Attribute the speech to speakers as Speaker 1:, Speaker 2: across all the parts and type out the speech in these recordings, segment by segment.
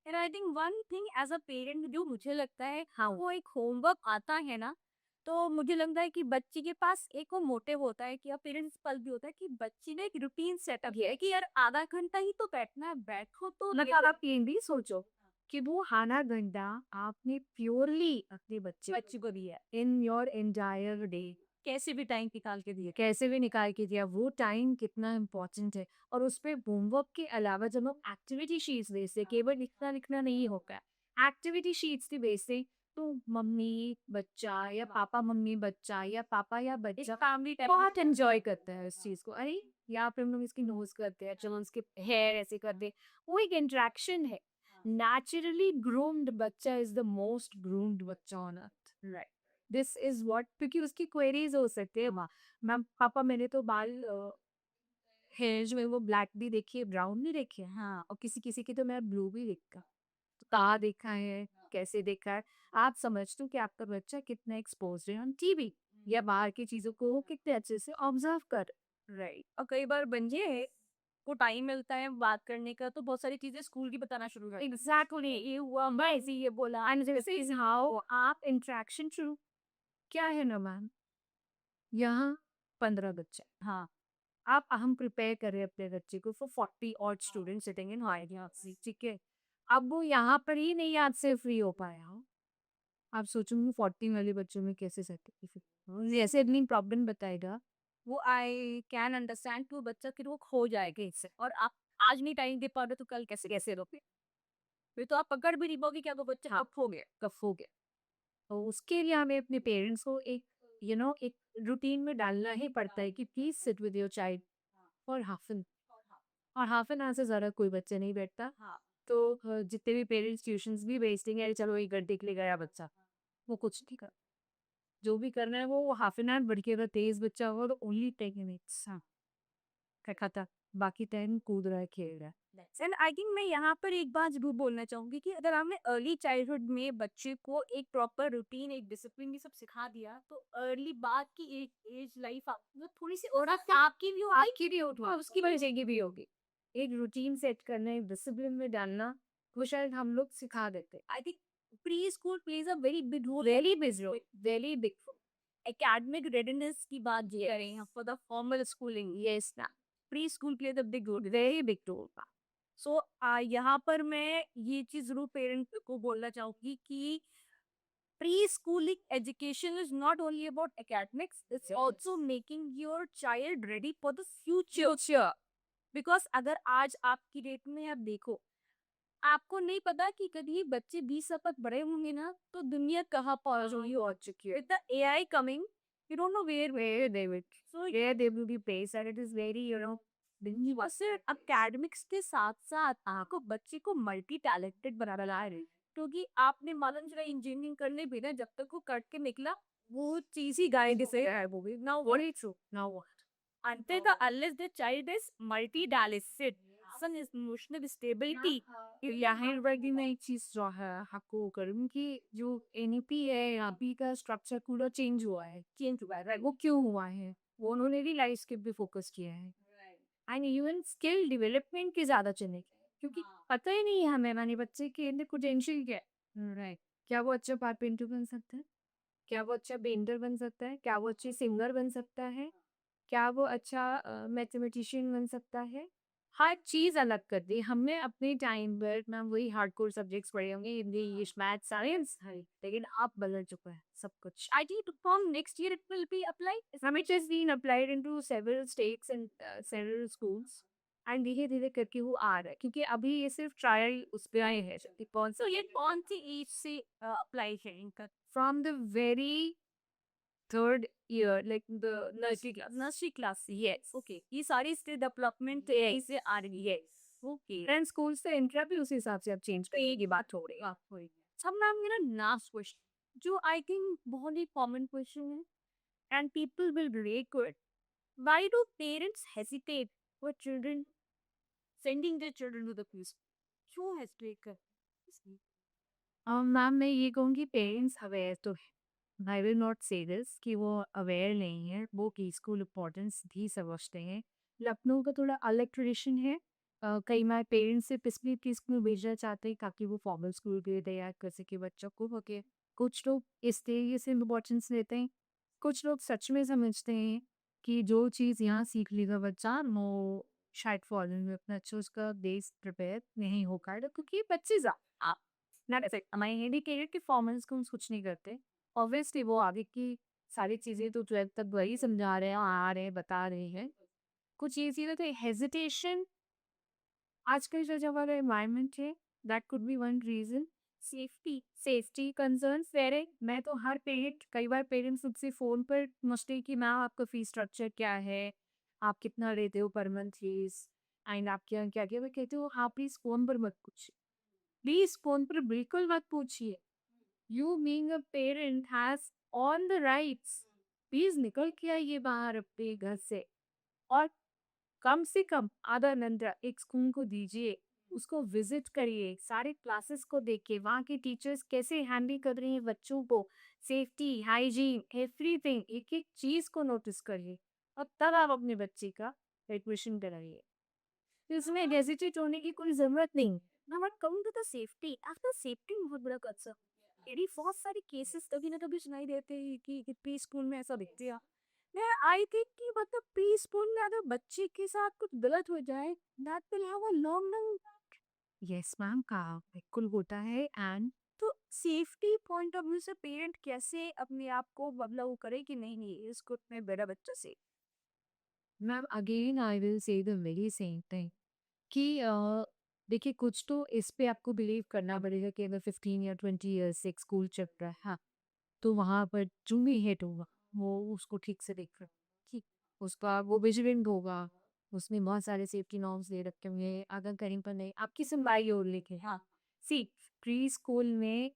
Speaker 1: And I think one thing as a parent जो मुझे लगता है,
Speaker 2: हाँ,
Speaker 1: वो एक होमवर्क आता है ना, तो मुझे लगता है कि बच्चे के पास एक वो मोटिव होता है कि या पेरेंट्स पल भी होता है कि बच्चे ने एक रूटीन सेटअप किया है कि यार आधा घंटा ही तो बैठना है, बैठो तो
Speaker 2: मतलब आप ये भी सोचो कि वो आधा घंटा आपने प्योरली अपने बच्चे
Speaker 1: बच्चे को दिया है,
Speaker 2: इन योर एंटायर डे
Speaker 1: कैसे भी टाइम निकाल के दिया।
Speaker 2: कैसे भी निकाल के दिया, वो टाइम कितना इम्पोर्टेंट है। और उस पे होमवर्क के अलावा जब हम एक्टिविटी शीट्स भेजते हैं, केवल लिखना लिखना नहीं होगा, एक्टिविटी शीट्स भी भेजते हैं, तो मम्मी बच्चा या पापा मम्मी बच्चा या पापा या
Speaker 1: एक
Speaker 2: बच्चा
Speaker 1: फैमिली टाइम।
Speaker 2: बहुत एंजॉय करता है इस चीज को। अरे या फिर हम लोग इसकी नोज करते हैं, चलो उसके हेयर ऐसे कर दे, वो एक इंटरेक्शन है। नेचुरली ग्रूम्ड बच्चा इज द मोस्ट ग्रूम्ड बच्चा on earth, right? This is what, क्योंकि उसकी क्वेरीज हो सकते हैं। मैम पापा मैंने तो बाल हेयर्स में वो ब्लैक भी देखी है, ब्राउन भी देखी है, हाँ, और किसी किसी की तो मैं ब्लू भी देखा, तो कहाँ देखा है, कैसे देखा है। आप समझते हो कि आपका बच्चा कितना एक्सपोज है ऑन टीवी या बाहर की चीजों को वो कितने अच्छे से ऑब्जर्व कर। राइट।
Speaker 1: और कई बार बंजे को टाइम मिलता है बात करने का, तो बहुत सारी चीजें स्कूल की बताना शुरू कर।
Speaker 2: एग्जैक्टली, ये हुआ, मैं ऐसे ही ये बोला, एंड दिस इज हाउ आप इंटरेक्शन शुरू। क्या है ना मैम, यहाँ 15 बच्चे,
Speaker 1: हाँ,
Speaker 2: आप हम प्रिपेयर करें अपने बच्चे को फॉर 40 और student sitting in higher class, ठीक है? अब वो यहाँ पर ही नहीं आज से फ्री हो पाया हो, आप सोचूंगी 40 वाले बच्चों में कैसे सकते, ऐसे इतनी प्रॉब्लम बताएगा।
Speaker 1: वो आई कैन अंडरस्टैंड कि वो बच्चा फिर वो खो जाएगा इससे, और आप आज नहीं टाइम दे पा रहे तो कल कैसे कैसे रोके, फिर तो आप पकड़ भी नहीं पाओगे क्या वो बच्चा
Speaker 2: हाँ,
Speaker 1: कब खो गया।
Speaker 2: कफ हो गया। तो उसके लिए हमें अपने पेरेंट्स को एक एक रूटीन में डालना ही पड़ता है कि please sit with your child for half an, और हाफ एन आवर से ज़्यादा कोई बच्चे नहीं बैठता।
Speaker 1: हाँ,
Speaker 2: तो जितने भी पेरेंट्स ट्यूशंस भी भेजते हैं, अरे चलो 1 घंटे के लिए गया बच्चा, वो कुछ नहीं कर, जो भी करना है वो हाफ एन आवर बढ़ के, अगर तेज बच्चा होगा तो ओनली 10 मिनट्स, हाँ, क्या खाता, बाकी टाइम कूद रहा है, खेल रहा है।
Speaker 1: एंड आई थिंक मैं यहाँ पर एक बात जरूर बोलना चाहूंगी कि अगर आपने अर्ली चाइल्डहुड में बच्चे को एक प्रॉपर रूटीन, एक डिसिप्लिन ये सब सिखा दिया, तो अर्ली बाद की एक एज लाइफ मतलब थोड़ी सी और आपकी भी होगी।
Speaker 2: आपकी भी होगी और उसकी वजह की भी होगी। एक रूटीन सेट करना, एक डिसिप्लिन में डालना, वो शायद हम लोग सिखा देते।
Speaker 1: I think pre school plays a very big role.
Speaker 2: Very big role, very big.
Speaker 1: Academic readiness की बात करें for the formal schooling,
Speaker 2: yes ना,
Speaker 1: pre school plays a big role.
Speaker 2: Very big role.
Speaker 1: So यहाँ पर मैं ये चीज जरूर पेरेंट को बोलना चाहूंगी कि preschooling education is not only about academics, it's also making your child ready for the future. Because अगर आज आपकी डेट में आप देखो, आपको नहीं पता कि कभी बच्चे 20 साल तक बड़े होंगे ना, तो दुनिया कहाँ पहुंच रही हो चुकी है। With the AI coming, you don't know where
Speaker 2: Where they will,
Speaker 1: so
Speaker 2: where they will be placed, and it is very.
Speaker 1: बस एकेडमिक्स के साथ साथ आपको बच्चे को मल्टी टैलेंटेड बनाना है, क्योंकि आपने मालूम चला इंजीनियरिंग करने भी ना, जब तक वो कट के निकला वो चीज ही गायब से है वो भी now
Speaker 2: Very true. Now what?
Speaker 1: until the unless the child is multi talented, son is emotional stability.
Speaker 2: यहाँ वर्गी में एक चीज जो है आपको करूँ कि जो एनईपी है, यहाँ पी का स्ट्रक्चर पूरा चेंज हुआ है, चेंज हुआ है, right? वो क्यों हुआ है, वो उन्होंने भी लाइफ स्किल पे फोकस किया है, एंड इवन स्किल डेवलपमेंट के ज्यादा चले गए, क्योंकि पता ही नहीं है हमें हमारे बच्चे के अंदर पोटेंशियल क्या है, राइट? क्या वो अच्छा कारपेंटर बन सकता है, क्या वो अच्छा पेंटर बन सकता है, क्या वो अच्छी सिंगर बन सकता है, क्या वो अच्छा मैथमेटिशियन बन सकता है। हर चीज़ अलग कर दी हमने अपने टाइम पर। मैं वही हार्डकोर सब्जेक्ट्स पढ़े होंगे, हिंदी, इंग्लिश, मैथ, साइंस, लेकिन अब बदल चुका है सब कुछ।
Speaker 1: I think from next year it will be applied.
Speaker 2: It has been applied into several states and several schools, and धीरे धीरे करके वो आ रहा है, क्योंकि अभी ये सिर्फ ट्रायल उस पे आए हैं, कौन सा,
Speaker 1: So ये कौन सी एज से अप्लाई है इनका?
Speaker 2: From the very third year, like the nursery class.
Speaker 1: Nursery class से, यस ओके, ये सारी स्किल डेवलपमेंट से आ रही है। ओके,
Speaker 2: एंड स्कूल से इंट्रा भी उसी हिसाब से अब चेंज करने की बात हो रही है।
Speaker 1: आपको सब मैम मेरा लास्ट क्वेश्चन जो आई थिंक बहुत ही कॉमन क्वेश्चन है and people will relate to it, why do parents hesitate for children sending their children to the play school, क्यों हेसिटेट कर?
Speaker 2: मैम मैं ये कहूँगी पेरेंट्स अवेयर तो है, I will not say this कि वो अवेयर नहीं है, वो की स्कूल इम्पोर्टेंस भी समझते हैं। लखनऊ का थोड़ा अलग ट्रेडिशन है, कई बार पेरेंट्स सिर्फ इसलिए प्री स्कूल भेजना चाहते हैं ताकि वो फॉर्मल स्कूल के लिए तैयार कर सके बच्चों को, ओके। कुछ लोग इस तरीके से इम्पोर्टेंस देते हैं, कुछ लोग सच में समझते हैं कि जो चीज़ यहाँ सीख लेगा बच्चा वो शायद फॉरेन में अपना अच्छा उसका बेस प्रिपेयर नहीं हो पाएगा, क्योंकि बच्चे नॉट ऐसे हमारे इंडिकेटेड कि फॉर्मल स्कूल्स कुछ नहीं करते। ऑब्वियसली वो आगे की सारी चीज़ें तो 12th तक वही समझा रहे हैं, आ रहे हैं, बता रहे हैं। कुछ ये चीज़ें तो हेजिटेशन आजकल जो हमारा एनवायरनमेंट है, that could be one reason. Safety concerns were मैं तो हर पेरेंट, कई बार पेरेंट्स मुझसे फ़ोन पर पूछते हैं कि मैम आपका फ़ीस स्ट्रक्चर क्या है? आप कितना लेते हो पर मंथ फीस? एंड आपके यहाँ क्या-क्या? मैं कहती हूँ आप प्लीज़ फ़ोन पर मत पूछिए। प्लीज़ फ़ोन पर बिल्कुल मत पूछिए। You being a parent has all the rights. Please निकल के आइए बाहर अपने घर से और कम से कम आधा घंटा एक स्कूल को दीजिए, उसको विजिट करिए, सारे क्लासेस को देखिए, वहाँ के टीचर्स कैसे हैंडल कर रही हैं बच्चों को, सेफ्टी, हाइजीन, एवरीथिंग, एक-एक चीज़ को नोटिस करिए और तब आप अपने बच्चे का एडमिशन कराइए। तो इसमें हेजिटेट होने की कोई ज़रूरत नहीं।
Speaker 1: Now when come to the safety, after safety बहुत बड़ा कंसर्न, मेरी बहुत सारे केसेस कभी ना कभी सुनाई देते हैं कि प्री स्कूल में ऐसा दिखते हैं। मैं आई थिंक कि मतलब प्री स्कूल में अगर बच्चे के साथ कुछ गलत हो जाए, that will have a long run.
Speaker 2: Yes ma'am का बिल्कुल होता है एंड
Speaker 1: तो सेफ्टी पॉइंट ऑफ व्यू से पेरेंट कैसे अपने आप को मतलब वो करे कि नहीं नहीं इसको मैं मेरा बच्चा से।
Speaker 2: Ma'am again I will say the very same thing कि देखिए कुछ तो इस पे आपको बिलीव करना पड़ेगा कि अगर 15 या 20 ईयर्स से एक स्कूल चल रहा है, हाँ, तो वहाँ पर जो भी हेड होगा वो उसको ठीक से देख रहा है, ठीक, उसका वो विजिलेंट होगा, उसमें बहुत सारे सेफ्टी नॉर्म्स दे रखे होंगे, अगर कहीं पर नहीं आपकी सुनवाई हो लेके, हाँ, सी प्री स्कूल में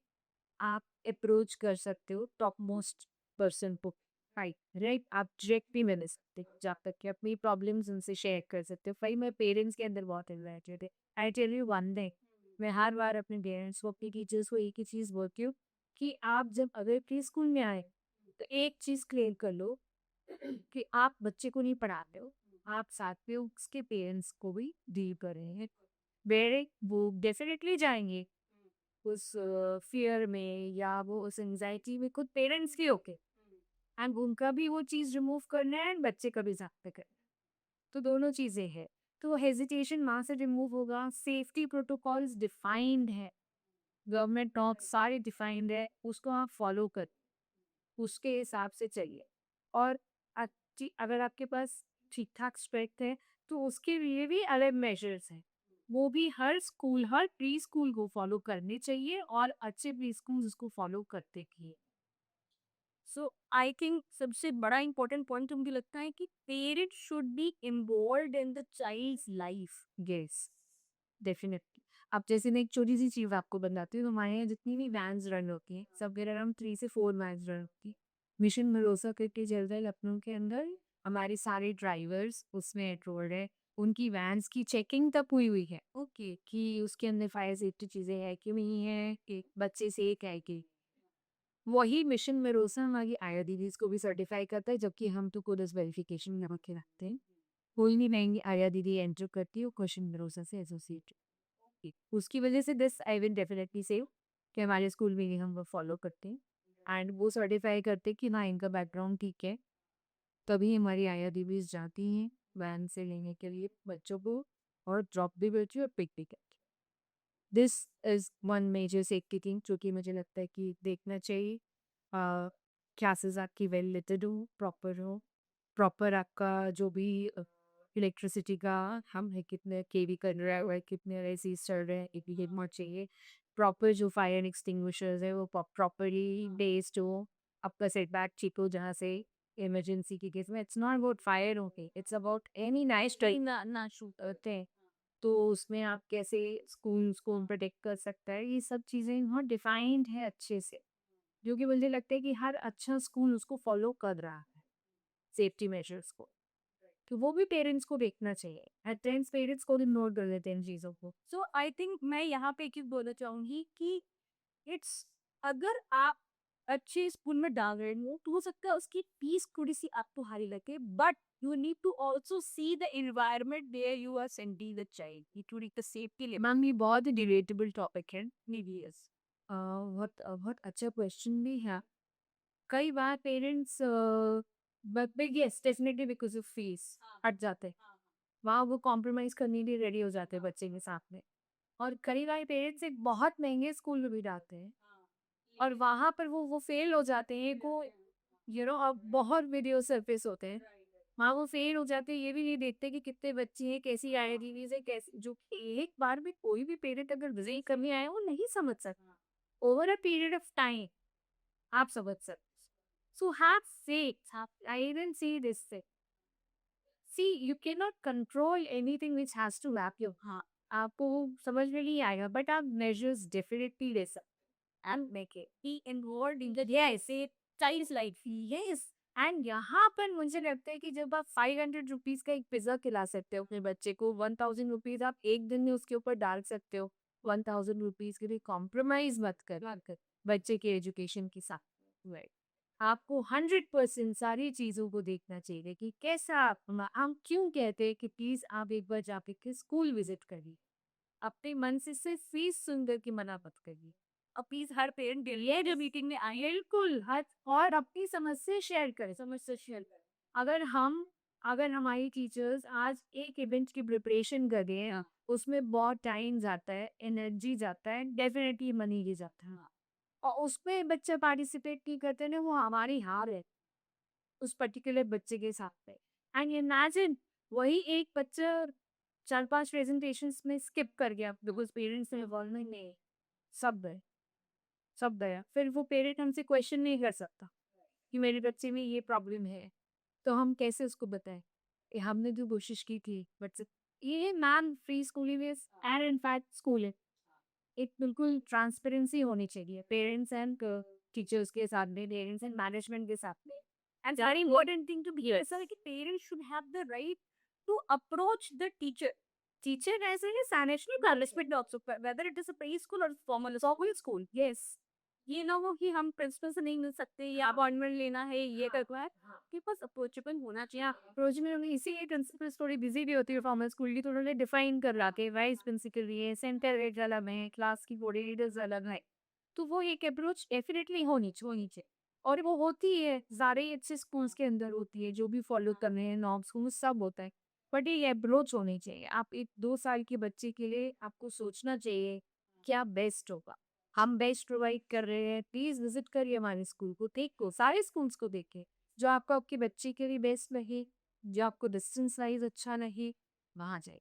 Speaker 2: आप अप्रोच कर सकते हो टॉप मोस्ट पर्सन को, राइट राइट, आप डायरेक्ट भी मिल सकते हो, जब तक कि अपनी प्रॉब्लम्स उनसे शेयर कर सकते हो। भाई मैं पेरेंट्स के अंदर बहुत इन्वेस्टेड है। I tell you one thing, मैं हर बार अपने पेरेंट्स को अपनी टीचर्स को एक ही चीज़ बोलती हूँ कि आप जब अगर प्री स्कूल में आए तो एक चीज़ क्लियर कर लो कि आप बच्चे को नहीं पढ़ाते हो, आप साथ में उसके पेरेंट्स को भी डील कर रहे हैं। वेरे वो डेफिनेटली जाएंगे उस फ़ियर में या वो उस एंग्ज़ायटी में खुद पेरेंट्स भी होके एंड उनका भी वो चीज़ रिमूव करना है एंड बच्चे का भी साथ पे करना है। तो दोनों चीज़ें हैं। तो हेजिटेशन वहाँ से रिमूव होगा, सेफ्टी प्रोटोकॉल्स डिफाइंड है, गवर्नमेंट नॉर्म्स सारे डिफाइंड है, उसको आप फॉलो कर उसके हिसाब से चलिए। और अच्छी अगर आपके पास ठीक-ठाक स्ट्रेंथ है, तो उसके लिए भी अलग मेजर्स हैं। वो भी हर स्कूल, हर प्री स्कूल को फॉलो करने चाहिए और अच्छे प्री स्कूल्स उसको फॉलो करते भी हैं।
Speaker 1: सो आई थिंक सबसे बड़ा इंपॉर्टेंट पॉइंट मुझे लगता है कि parent should be involved in the child's life.
Speaker 2: Yes, definitely. अब जैसे मैं एक छोटी-सी चीज़ आपको बताती हूँ, हमारे यहाँ जितनी भी वैन्स रन होती हैं, समवेयर अराउंड 3 से 4 वैन्स रन होती हैं। मिशन भरोसा करके चलता है लखनऊ के अंदर, हमारे सारे ड्राइवर्स उसमें एनरोल्ड है। उनकी वैन्स की चेकिंग तक हुई हुई है, ओके, कि उसके अंदर फायर सेफ्टी चीज़ें हैं कि नहीं है, कि बच्चे सेफ है कि वही मिशन भरोसा हमारी आया दीदीज़ को भी सर्टिफाई करता है, जबकि हम तो खुद इस वेरिफिकेशन में रख के रखते हैं। कोई भी नई आया दीदी एंटर करती है, वो क्वेश्चन भरोसा से एसोसिएटेड। उसकी वजह से दिस आई विल डेफिनेटली से कि हमारे स्कूल में ही हम वो फॉलो करते हैं एंड वो सर्टिफाई करते हैं कि ना इनका बैकग्राउंड ठीक है, तभी हमारी आया दीदीज़ जाती हैं वैन से लेने के लिए बच्चों को और ड्रॉप भी करती है और पिक भी करती है। This is one major safety thing जो कि मुझे लगता है कि देखना चाहिए। क्लासेस आपकी वेल लिटेड हो, प्रॉपर आपका जो भी इलेक्ट्रिसिटी का हम है कितने केवी कर रहा है, कितने एसीज चल रहे हैं, एक ये होना चाहिए। प्रॉपर जो फायर एक्सटिंग्विशर्स है वो प्रॉपरली बेस्ड हो, आपका सेटबैक ठीक हो जहाँ से इमरजेंसी की केस में, it's not about fire, okay, it's about any nice
Speaker 1: ना ना शूट।
Speaker 2: होते हैं, तो उसमें आप कैसे स्कूल्स को प्रोटेक्ट कर सकता है, ये सब चीज़ें बहुत डिफाइंड है अच्छे से, जो कि मुझे लगता है कि हर अच्छा स्कूल उसको फॉलो कर रहा है, सेफ्टी मेजर्स को। तो वो भी पेरेंट्स को देखना चाहिए। एट टाइम्स पेरेंट्स को इग्नोर कर देते हैं इन चीज़ों को।
Speaker 1: सो आई थिंक मैं यहाँ पे एक चीज बोलना चाहूंगी कि इट्स अगर आप अच्छे स्कूल में डाल रहे हो तो हो सकता है उसकी फीस थोड़ी सी आपको हारी लगे, but you need to also see the environment where you are sending the child. You need to read the safety level.
Speaker 2: Ma'am ये बहुत ही डिबेटेबल टॉपिक है।
Speaker 1: Maybe yes.
Speaker 2: बहुत अच्छा क्वेश्चन भी है। कई बार parents but yes definitely because of fees हट जाते हैं। वहाँ वो कॉम्प्रोमाइज करने के लिए रेडी हो जाते हैं बच्चे के साथ में। और कई बार पेरेंट्स एक बहुत महंगे स्कूल में भी डालते हैं और वहाँ पर वो फेल हो जाते हैं। वो अब बहुत वीडियो सरफेस होते हैं, वहाँ वो फेल हो जाते हैं। ये भी नहीं देखते कि कितने बच्चे हैं, कैसी आईआईटीज है, कैसी, जो कि एक बार में कोई भी पेरेंट अगर विजिट करने आए वो नहीं समझ सकता। Over a period of time आप समझ सकते। So have faith, I even see this thing. See you can not control anything which has to map you. हाँ, आपको वो समझ में नहीं आएगा बट आप मेजर्स डेफिनेटली ले सकते
Speaker 1: And make it be involved in the, yes, say child's life.
Speaker 2: Yes. And यहाँ पर मुझे लगता है कि जब आप 500 रुपीज का एक पिज्जा खिला सकते हो अपने बच्चे को, 1000 रुपीज आप एक दिन में उसके ऊपर डाल सकते हो, 1000 रुपीज के लिए कॉम्प्रोमाइज मत कर बच्चे के एजुकेशन के साथ। राइट, आपको 100% सारी चीजों को देखना चाहिए कि कैसा हम क्यों कहते हैं कि प्लीज आप एक बार जाके के स्कूल विजिट करिए, अपने मन से सिर्फ फीस सुनकर के मना मत करिए।
Speaker 1: अब प्लीज हर पेरेंट
Speaker 2: ये जो मीटिंग में आए बिल्कुल हर, और अपनी समस्या शेयर करें।
Speaker 1: समस्या शेयर करें।
Speaker 2: अगर हमारी टीचर्स आज एक इवेंट की प्रिपरेशन कर रही है, उसमें बहुत टाइम जाता है, एनर्जी जाता है, डेफिनेटली मनी भी जाता है, और उसमें बच्चा पार्टिसिपेट नहीं करते ना, वो हमारी हार है उस पर्टिकुलर बच्चे के साथ में। एंड इमेजिन वही एक बच्चा 4-5 प्रेजेंटेशंस में स्किप कर गया बिकॉज पेरेंट्स ने इन्वॉल्वमेंट नहीं है। सब है, सब गया। फिर वो पेरेंट हमसे क्वेश्चन नहीं कर सकता कि मेरे बच्चे में ये प्रॉब्लम है, तो हम कैसे उसको बताएं? हमने जो कोशिश की थी बट ये ma'am free schooling is and in fact school है, एक बिल्कुल ट्रांसपेरेंसी होनी चाहिए पेरेंट्स एंड टीचर्स के साथ में, पेरेंट्स एंड मैनेजमेंट के साथ में।
Speaker 1: And very important thing to be here, sir, कि parents should have the right to approach the teacher.
Speaker 2: Teacher ऐसे ही
Speaker 1: National punishment also, whether it is a preschool or formal school.
Speaker 2: Yes.
Speaker 1: ये ना हो कि हम प्रिंसिपल से नहीं मिल सकते या अपॉइंटमेंट लेना है, ये करना है, कि बस अप्रोचेबल होना चाहिए।
Speaker 2: रोज में इसीलिए प्रिंसिपल थोड़ी बिजी भी होती है फॉर्मल स्कूल की, तो उन्होंने डिफाइन कर रहा कि वाइस प्रिंसिपल ये सेंटर हेड अलग है, क्लास की कोऑर्डिनेटर्स अलग है। तो वो एक अप्रोच डेफिनेटली होनी चाहिए और वो होती है, सारे अच्छे स्कूल्स के अंदर होती है, जो भी फॉलो कर रहे हैं नॉर्म्स को, वो सब होता है। बट ये अप्रोच होनी चाहिए। आप एक 2 साल के बच्चे के लिए आपको सोचना चाहिए क्या बेस्ट होगा। हम बेस्ट प्रोवाइड कर रहे हैं, प्लीज विजिट करिए हमारे स्कूल को, देखो सारे स्कूल्स को देखे जो आपको आपके बच्चे के लिए बेस्ट लगे, जो आपको डिस्टेंस वाइज अच्छा लगे, वहाँ जाए।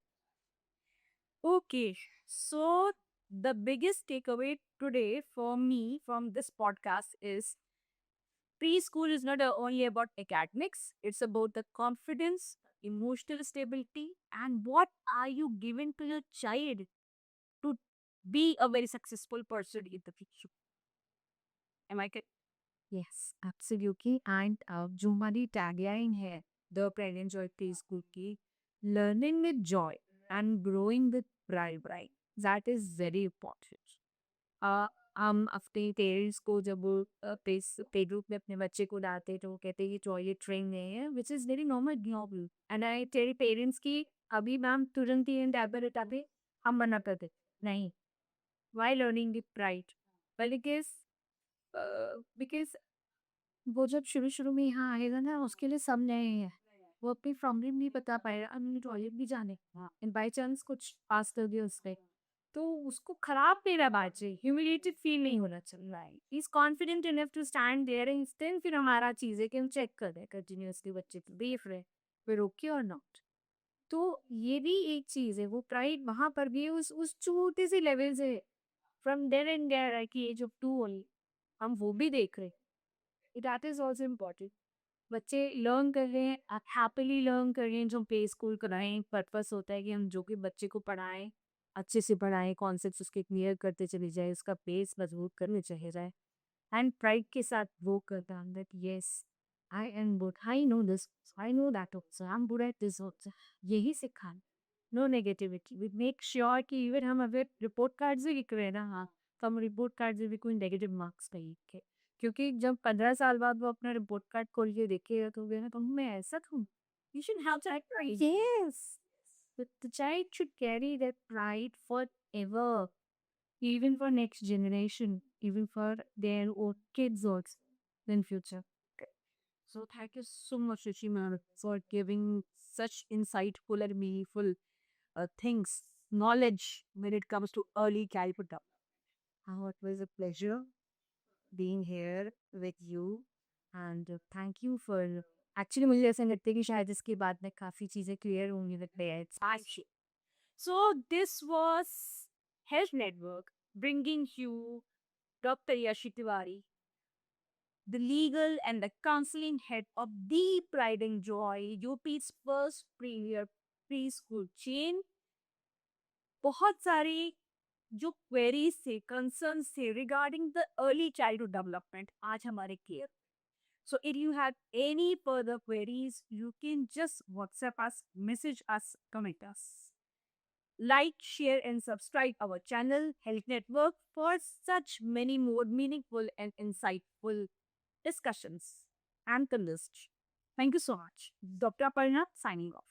Speaker 1: Okay, so the biggest takeaway today for me from this podcast is preschool is not only about academics, it's about the confidence, emotional stability, and what are you giving to your child to be a very successful person in the future. Am I correct?
Speaker 2: Yes absolutely. And जो हमारी tagline है the present joy play school की, learning with joy and growing with pride, right, that is very important. हम अपने parents को जब play group में अपने बच्चे को डालते हैं तो वो कहते हैं कि टॉयलेट ट्रेन नहीं है, which is very normal. And I tell parents की अभी मैम तुरंत ही टैबलेट हटाते, हम मना करते नहीं, why learning with pride, because because वो जब शुरू-शुरू में यहाँ आएगा ना, उसके लिए सब नए हैं। वो अपनी प्रॉब्लम नहीं बता पाएगा, अब मुझे टॉयलेट भी जाना है एंड बाय चांस कुछ पास कर दिया उसने, तो उसको खराब नहीं लगा चाहिए, ह्यूमिलेटेड फील नहीं होना चाहिए। Right, he is confident enough to stand there and then फिर हमारा चीज़ है कि हम चेक कर रहे हैं कंटिन्यूअसली बच्चे को, देख रहे हैं फिर ओके और नॉट। तो ये भी एक चीज़ है, वो प्राइड वहाँ पर भी उस छोटे से लेवल से from there and there at the age of 2 only, हम वो भी देख रहे हैं। That is also important. बच्चे लर्न कर रहे हैं, आप हैप्पीली लर्न कर रहे हैं, जो प्ले स्कूल कराएं, पर्पस होता है कि हम जो कि बच्चे को पढ़ाएं, अच्छे से पढ़ाएं, कॉन्सेप्ट्स उसके क्लियर करते चले जाए, उसका बेस मजबूत करने चले जाए एंड प्राइड के साथ वो करता that yes I am good, I know this, I know that also, I am good at this also. यही सिखाना, no negativity. We make sure कि इवन हम अगर रिपोर्ट कार्ड्स भी लिख रहे हैं ना, हाँ, तो हम रिपोर्ट कार्ड्स में भी कोई नेगेटिव मार्क्स नहीं लिखे। क्योंकि जब 15 साल बाद वो अपना रिपोर्ट कार्ड खोल के देखेगा तो वो तो मैं ऐसा था।
Speaker 1: You should have that pride.
Speaker 2: Yes, but the child should carry that pride forever, even for next generation, even for their own kids also in future.
Speaker 1: So thank you so much, Rishi ma'am, for giving such insightful and meaningful things, knowledge when it comes to early childhood development.
Speaker 2: Oh, it was a pleasure being here with you and thank you for actually मुझे ऐसा लगता है कि शायद इसके बाद में काफ़ी चीज़ें क्लियर होंगी with parents.
Speaker 1: Thank you. So this was Health Network bringing you Dr. Yashi Tiwari, the legal and the counseling head of the Pride and Joy, UP's first premier preschool chain. बहुत सारे जो queries थे concerns थे regarding the early childhood development आज हमारे clear. So if you have any further queries, you can just WhatsApp us, message us, comment us. Like, share, and subscribe our channel, Health Network, for such many more meaningful and insightful discussions and the list. Thank you so much. Dr. Aparna signing off.